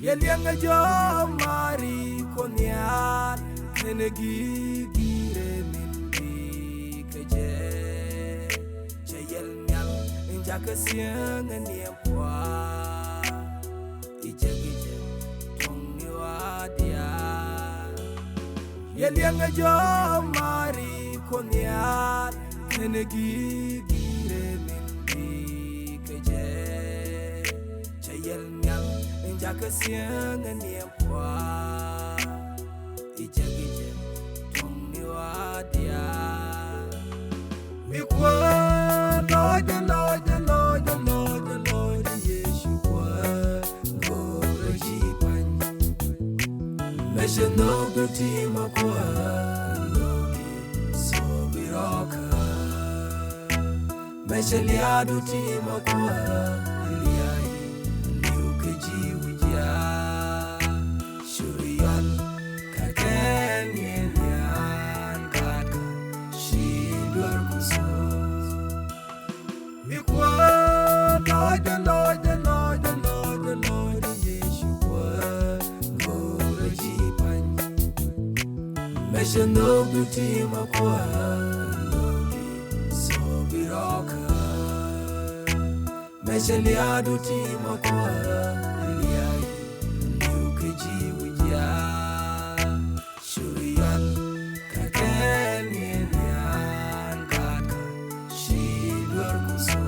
Yelianga jo mari konian kenegi gire mindi keje chayel nyal injaka siang niempwa ijegije tongi wadia Yelianga jo mari konian kenegi gire mindi keje chayel nyal Jaka siang niempwa ijegije tongi wadia Mikwa Lord Yeshua Ngore jipanyi Mesha no guti makwa Loki sobiroka Mesha liadu ti makwa Shuriyan kakenyen yan kaka shidwar kuso Mikwa Lord Yeshua Ngore jipanyi Mesha no guti makwa Loki sobiroka Mesha liadu ti makwa Shuriyan kakenyen yan kaka shidwar kuso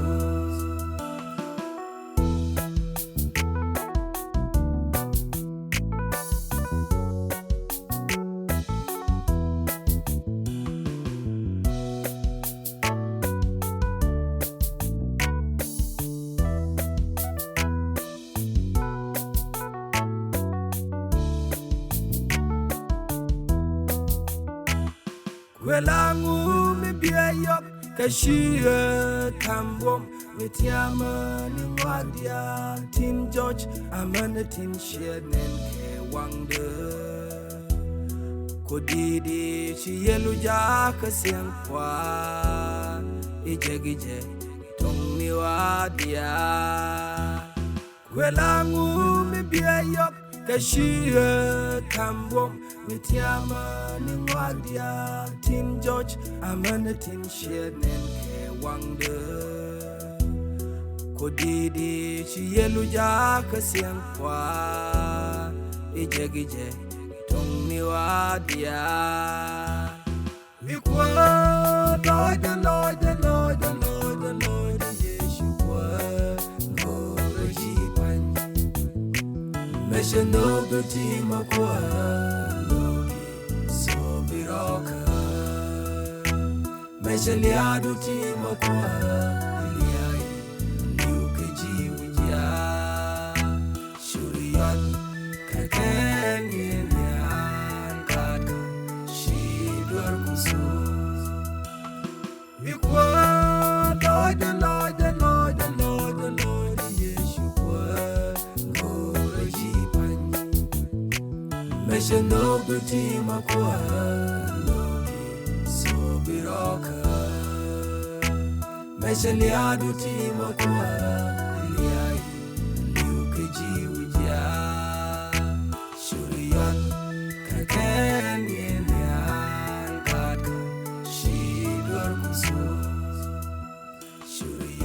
Kwelangu mibiyayok kashiya kambom Mitiama ni wadia Tin George amana tin shenen ke wangde Kodidi chiyelu jaka siangkwa Ijegije tongi wadia Kwelangu mibiyayok kashiya kambom Mitiama ni wadia Tin George amana tin shenen ke wangde Kodidi chiyelu jaka siangkwa Ijegije tongi wadia Mikwa Lord Yeshua Ngore jipanyi Mesha no guti makwa Loki sobiroka Mesha liadu ti makwa Iliai liuke jiwija Shuriyan kakenyen yan kaka shidwar kuso Mikwa Lord Yeshua Ngore jipanyi Mesha no guti makwa Loki sobiroka Mesha liadu ti makwa Iliai liuke jiwija Shuriyan kakenyen yan kaka shidwar kuso Shuriyan